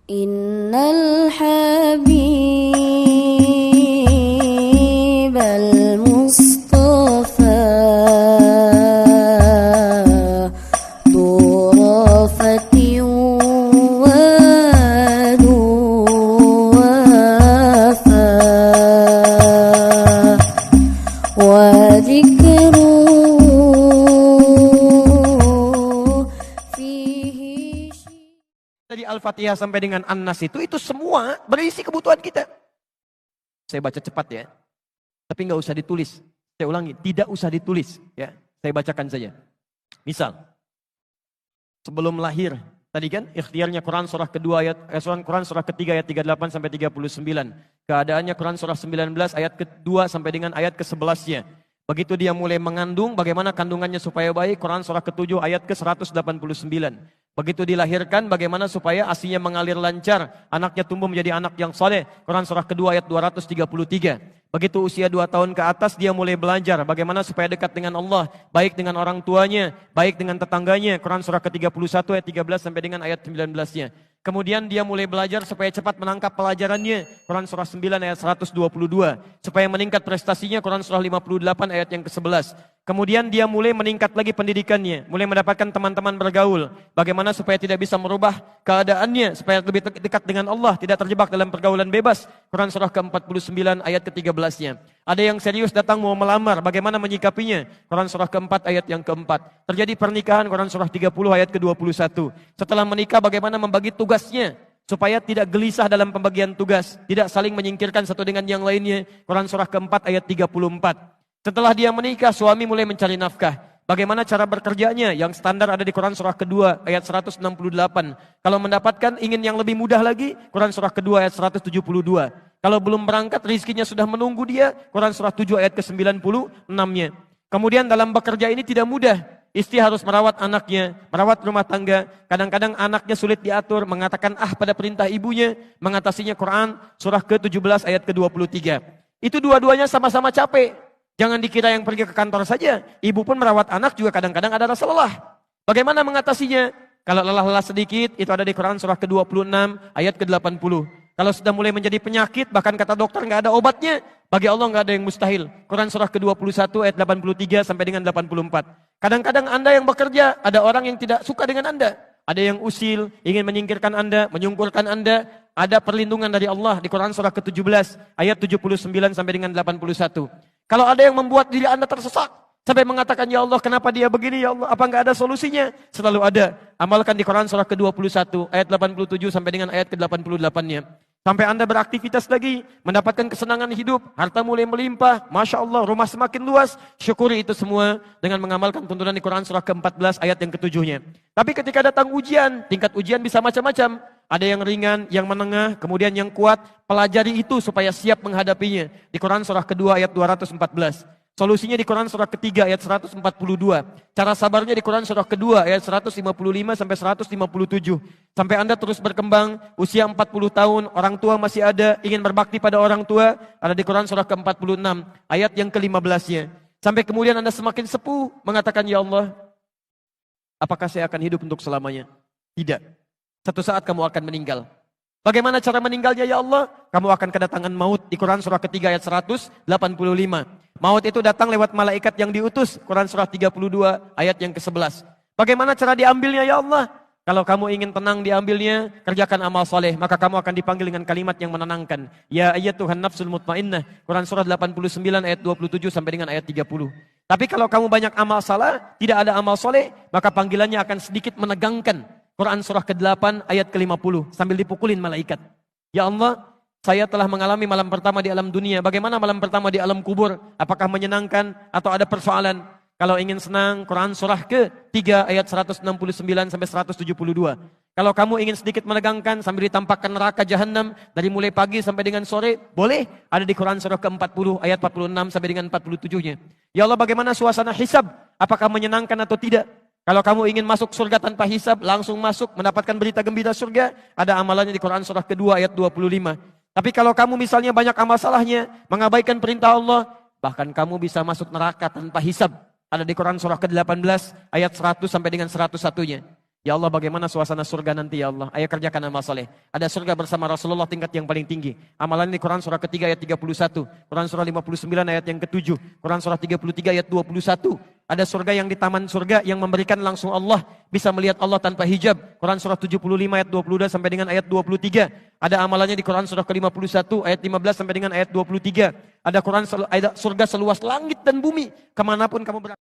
Innal habibal mustafa durafati wa duwafa wa dhikru fihi. Dari Al-Fatihah sampai dengan An-Nas itu semua berisi kebutuhan kita. Saya baca cepat ya. Tapi nggak usah ditulis. Saya ulangi, tidak usah ditulis ya. Saya bacakan saja. Misal, sebelum lahir, tadi kan ikhtiarnya Quran surah kedua ayat Quran surah ketiga ayat 38 sampai 39. Keadaannya Quran surah 19 ayat kedua sampai dengan ayat ke-11-nya. Begitu dia mulai mengandung, bagaimana kandungannya supaya baik, Quran surah ke-7 ayat ke-189. Begitu dilahirkan, bagaimana supaya ASInya mengalir lancar, anaknya tumbuh menjadi anak yang saleh, Quran surah kedua ayat 233. Begitu usia 2 tahun ke atas, dia mulai belajar bagaimana supaya dekat dengan Allah, baik dengan orang tuanya, baik dengan tetangganya, Quran surah ke-31 ayat 13 sampai dengan ayat 19-nya. Kemudian dia mulai belajar supaya cepat menangkap pelajarannya, Quran surah 9 ayat 122. Supaya meningkat prestasinya, Quran surah 58 ayat yang ke-11. Kemudian dia mulai meningkat lagi pendidikannya, mulai mendapatkan teman-teman bergaul. Bagaimana supaya tidak bisa merubah keadaannya, supaya lebih dekat dengan Allah, tidak terjebak dalam pergaulan bebas. Quran surah ke-49 ayat ke-13-nya. Ada yang serius datang mau melamar, bagaimana menyikapinya? Quran surah ke-4 ayat yang ke-4. Terjadi pernikahan, Quran surah 30 ayat ke-21. Setelah menikah, bagaimana membagi tugasnya? Supaya tidak gelisah dalam pembagian tugas, tidak saling menyingkirkan satu dengan yang lainnya. Quran surah ke-4 ayat 34. Setelah dia menikah, suami mulai mencari nafkah. Bagaimana cara bekerjanya? Yang standar ada di Quran surah kedua ayat 168. Kalau mendapatkan ingin yang lebih mudah lagi, Quran surah kedua ayat 172. Kalau belum berangkat, rizkinya sudah menunggu dia, Quran surah 7 ayat ke-96-nya. Kemudian dalam bekerja ini tidak mudah. Istri harus merawat anaknya, merawat rumah tangga. Kadang-kadang anaknya sulit diatur, mengatakan pada perintah ibunya, mengatasinya Quran surah ke-17 ayat ke-23. Itu dua-duanya sama-sama capek. Jangan dikira yang pergi ke kantor saja. Ibu pun merawat anak juga kadang-kadang ada rasa lelah. Bagaimana mengatasinya? Kalau lelah-lelah sedikit, itu ada di Quran surah ke-26 ayat ke-80. Kalau sudah mulai menjadi penyakit, bahkan kata dokter nggak ada obatnya, bagi Allah nggak ada yang mustahil. Quran surah ke-21 ayat 83 sampai dengan 84. Kadang-kadang Anda yang bekerja, ada orang yang tidak suka dengan Anda. Ada yang usil, ingin menyingkirkan Anda, menyungkurkan Anda. Ada perlindungan dari Allah di Quran surah ke-17 ayat 79 sampai dengan 81. Kalau ada yang membuat diri Anda tersesat, sampai mengatakan, ya Allah kenapa dia begini ya Allah, apa enggak ada solusinya? Selalu ada. Amalkan di Quran surah ke-21 ayat 87 sampai dengan ayat ke-88-nya. Sampai Anda beraktivitas lagi, mendapatkan kesenangan hidup, harta mulai melimpah, Masya Allah, rumah semakin luas, syukuri itu semua dengan mengamalkan tuntunan di Quran surah ke-14 ayat yang ke-7-nya. Tapi ketika datang ujian, tingkat ujian bisa macam-macam. Ada yang ringan, yang menengah, kemudian yang kuat. Pelajari itu supaya siap menghadapinya. Di Quran surah kedua ayat 214. Solusinya di Quran surah ketiga ayat 142. Cara sabarnya di Quran surah kedua ayat 155 sampai 157. Sampai Anda terus berkembang, usia 40 tahun, orang tua masih ada, ingin berbakti pada orang tua, ada di Quran surah ke-46 ayat yang ke-15-nya. Sampai kemudian Anda semakin sepuh, mengatakan, ya Allah, apakah saya akan hidup untuk selamanya? Tidak. Satu saat kamu akan meninggal. Bagaimana cara meninggalnya ya Allah? Kamu akan kedatangan maut di Quran surah ketiga ayat 185. Maut itu datang lewat malaikat yang diutus. Quran surah 32 ayat yang ke-11. Bagaimana cara diambilnya ya Allah? Kalau kamu ingin tenang diambilnya, kerjakan amal soleh. Maka kamu akan dipanggil dengan kalimat yang menenangkan. Ya ayyatuhan nafsul mutmainnah. Quran surah 89 ayat 27 sampai dengan ayat 30. Tapi kalau kamu banyak amal salah, tidak ada amal soleh, maka panggilannya akan sedikit menegangkan. Quran surah ke-8 ayat ke-50 sambil dipukulin malaikat. Ya Allah, saya telah mengalami malam pertama di alam dunia. Bagaimana malam pertama di alam kubur? Apakah menyenangkan atau ada persoalan? Kalau ingin senang, Quran surah ke-3 ayat 169 sampai 172. Kalau kamu ingin sedikit menegangkan sambil ditampakkan neraka jahanam dari mulai pagi sampai dengan sore, boleh. Ada di Quran surah ke-40 ayat 46 sampai dengan 47-nya. Ya Allah, bagaimana suasana hisab? Apakah menyenangkan atau tidak? Kalau kamu ingin masuk surga tanpa hisab, langsung masuk, mendapatkan berita gembira surga, ada amalannya di Quran surah kedua ayat 25. Tapi kalau kamu misalnya banyak amal salahnya, mengabaikan perintah Allah, bahkan kamu bisa masuk neraka tanpa hisab. Ada di Quran surah ke-18 ayat 100 sampai dengan 101-nya. Ya Allah, bagaimana suasana surga nanti ya Allah. Ayo kerjakan amal soleh. Ada surga bersama Rasulullah tingkat yang paling tinggi. Amalan di Quran surah ketiga ayat 31. Quran surah 59 ayat yang ke-7. Quran surah 33 ayat 21. Ada surga yang di taman surga yang memberikan langsung Allah. Bisa melihat Allah tanpa hijab. Quran surah 75 ayat 22 sampai dengan ayat 23. Ada amalannya di Quran surah ke-51 ayat 15 sampai dengan ayat 23. Ada surga seluas langit dan bumi. Kemanapun kamu berada.